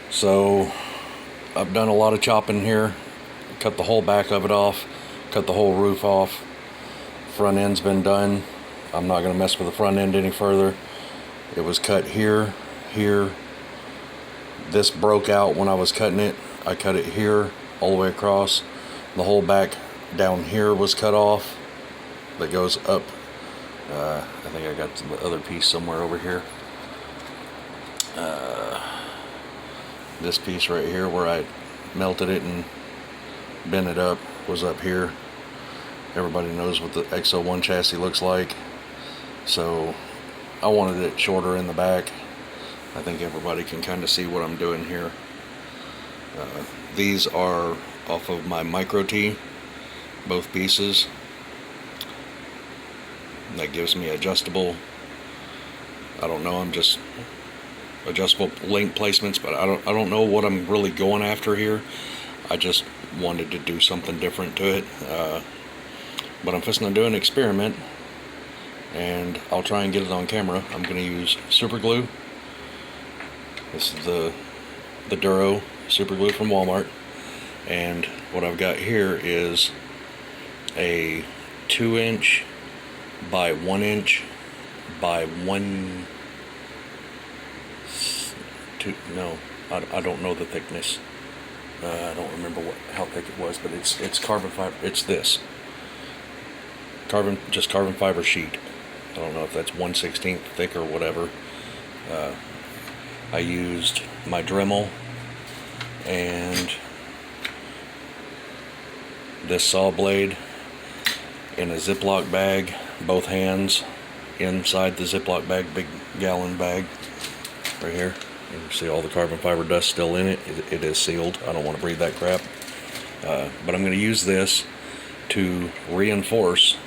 So I've done a lot of chopping here. Cut the whole back of it off, cut the whole roof off. Front end's been done. I'm not going to mess with the front end any further. It was cut here, here. This broke out when I was cutting it. I cut it here all the way across. The whole back down here was cut off. That goes up. I think I got the other piece somewhere over here. This piece right here where I melted it and bent it up was up here. Everybody knows what the X01 chassis looks like. So I wanted it shorter in the back. I think everybody can kind of see what I'm doing here. These are off of my Micro T, both pieces. That gives me adjustable, I don't know, I'm just adjustable link placements, but I don't know what I'm really going after here. I just wanted to do something different to it. But I'm fixing to do an experiment, and I'll try and get it on camera. I'm going to use super glue. This is the Duro super glue from Walmart, and what I've got here is a 2" by 1" by 1. I don't know the thickness. I don't remember how thick it was, but it's carbon fiber. It's this carbon fiber sheet. I don't know if that's 1/16 thick or whatever. I used my Dremel and this saw blade in a Ziploc bag, both hands inside the Ziploc bag, big gallon bag right here. You can see all the carbon fiber dust still in it. It is sealed. I don't want to breathe that crap. But I'm going to use this to reinforce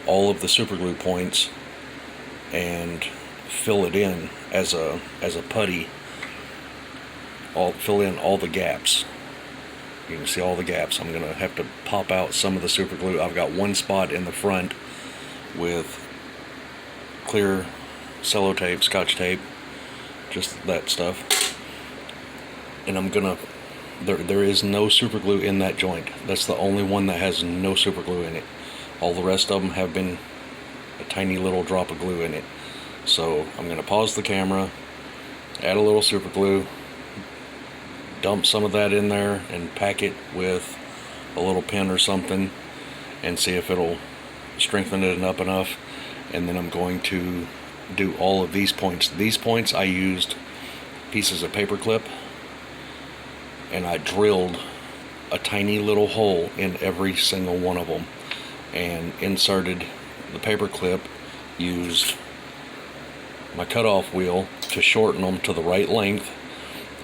all of the super glue points and fill it in as a putty. Fill in all the gaps. You can see all the gaps. I'm going to have to pop out some of the super glue. I've got one spot in the front with clear sellotape, scotch tape, just that stuff. And I'm gonna, there is no super glue in that joint. That's the only one that has no super glue in it. All the rest of them have been a tiny little drop of glue in it. So I'm gonna pause the camera, add a little super glue, dump some of that in there and pack it with a little pin or something and see if it'll strengthen it up enough. And then I'm going to do all of these points. These points I used pieces of paper clip, and I drilled a tiny little hole in every single one of them and inserted the paper clip, used my cutoff wheel to shorten them to the right length.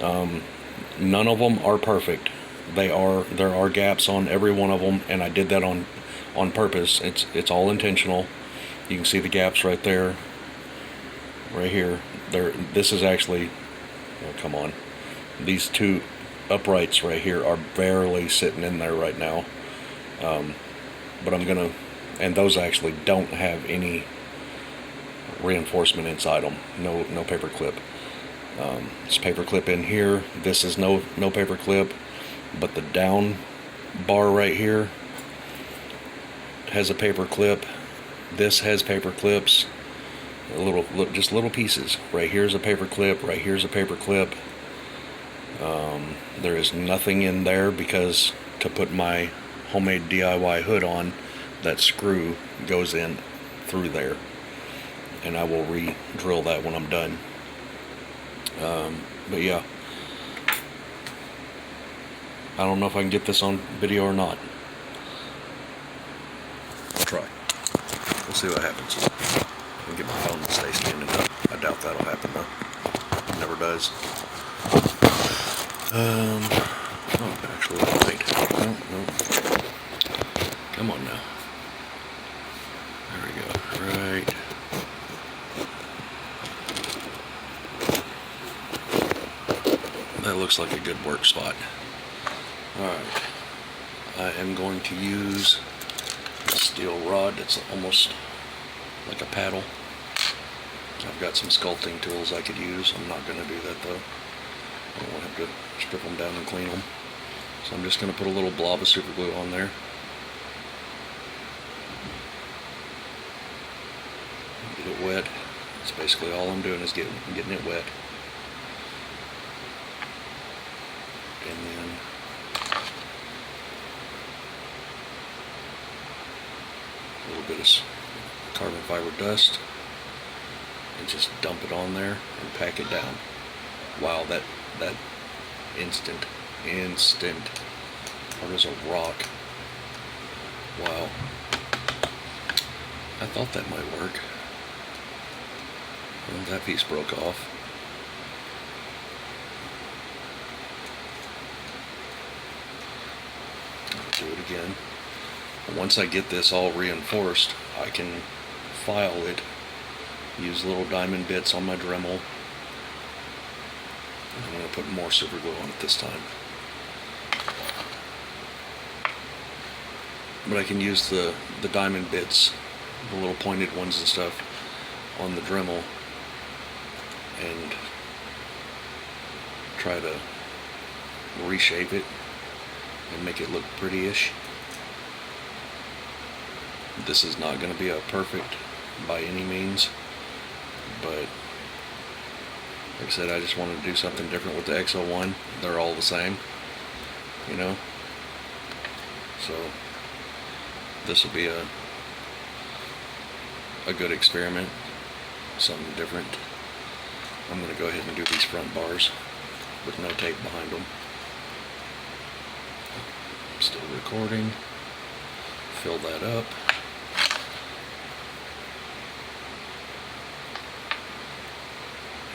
None of them are perfect. There are gaps on every one of them, and I did that on purpose. It's all intentional. You can see the gaps right there, right here. This is actually, oh, come on. These two uprights right here are barely sitting in there right now. But I'm gonna, and those actually don't have any reinforcement inside them. No paper clip. This paper clip in here. This is no paper clip, but the down bar right here has a paper clip. This has paper clips, just little pieces. Right here's a paper clip, right here's a paper clip. There is nothing in there because to put my homemade DIY hood on, that screw goes in through there. And I will re-drill that when I'm done. But yeah, I don't know if I can get this on video or not. I'll try. We'll see what happens. I'll get my phone to stay standing up. I doubt that'll happen though. It never does. Oh, actually, wait. No. Come on now. There we go. Right. That looks like a good work spot. Alright. I am going to use a steel rod that's almost like a paddle. I've got some sculpting tools I could use. I'm not going to do that though. I don't want to have to strip them down and clean them. So I'm just going to put a little blob of super glue on there. Get it wet. That's basically all I'm doing is getting it wet. And then a little bit of carbon fiber dust, and just dump it on there and pack it down. Wow, that instant, hard as a rock. Wow. I thought that might work. And that piece broke off. Do it again. Once I get this all reinforced, I can file it, use little diamond bits on my Dremel. And I'm going to put more super glue on it this time. But I can use the diamond bits, the little pointed ones and stuff, on the Dremel and try to reshape it and make it look pretty-ish. This is not going to be a perfect by any means, but like I said, I just wanted to do something different with the X01. They're all the same, you know. So this will be a good experiment, something different. I'm going to go ahead and do these front bars with no tape behind them. Still recording. Fill that up.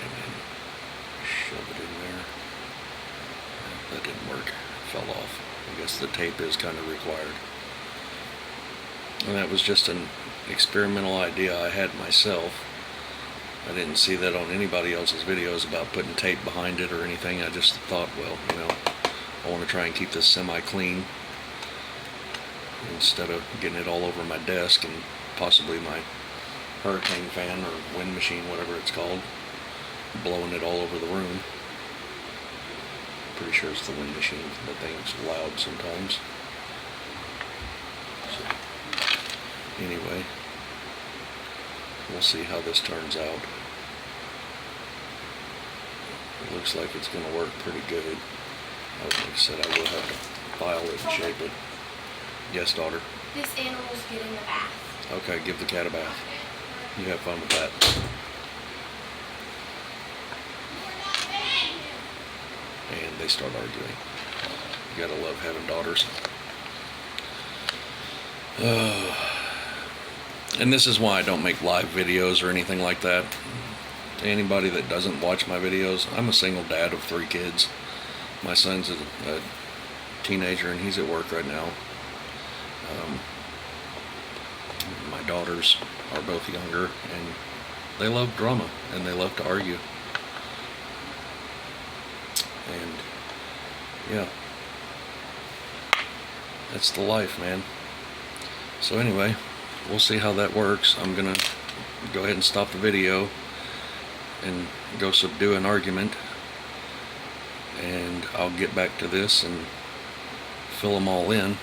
And then shove it in there. That didn't work. It fell off. I guess the tape is kind of required. And that was just an experimental idea I had myself. I didn't see that on anybody else's videos about putting tape behind it or anything. I just thought, well, you know, I want to try and keep this semi-clean instead of getting it all over my desk and possibly my hurricane fan or wind machine, whatever it's called, blowing it all over the room. Pretty sure it's the wind machine. That thing's loud sometimes. So, anyway, we'll see how this turns out. It looks like it's going to work pretty good. Like I said, I will have to file it and shape it. Yes, daughter? This animal's getting a bath. Okay, give the cat a bath. You have fun with that. And they start arguing. You gotta love having daughters. And this is why I don't make live videos or anything like that. To anybody that doesn't watch my videos, I'm a single dad of 3 kids. My son's a teenager and he's at work right now. My daughters are both younger and they love drama and they love to argue. And yeah, that's the life, man. So anyway, we'll see how that works. I'm gonna go ahead and stop the video and go subdue an argument, and I'll get back to this and fill them all in.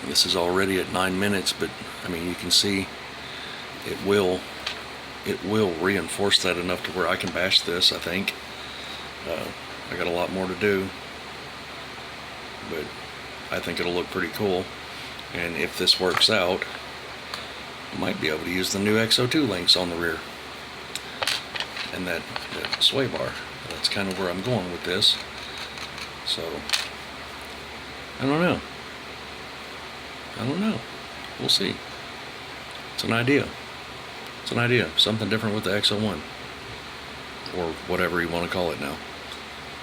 This is already at 9 minutes, but I mean, you can see it will reinforce that enough to where I can bash this, I think. I got a lot more to do, but I think it'll look pretty cool. And if this works out, I might be able to use the new X02 links on the rear and that sway bar. That's kind of where I'm going with this. So I don't know. We'll see. It's an idea. Something different with the X01, or whatever you want to call it now.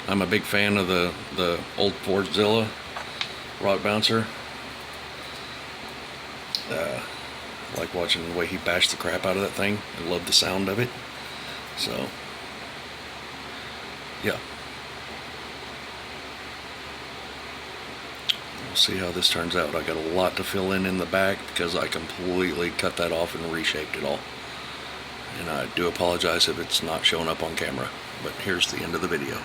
I'm a big fan of the old Fordzilla rock bouncer. I like watching the way he bashed the crap out of that thing. I love the sound of it. So yeah, we'll see how this turns out. I got a lot to fill in the back because I completely cut that off and reshaped it all. And I do apologize if it's not showing up on camera, but here's the end of the video.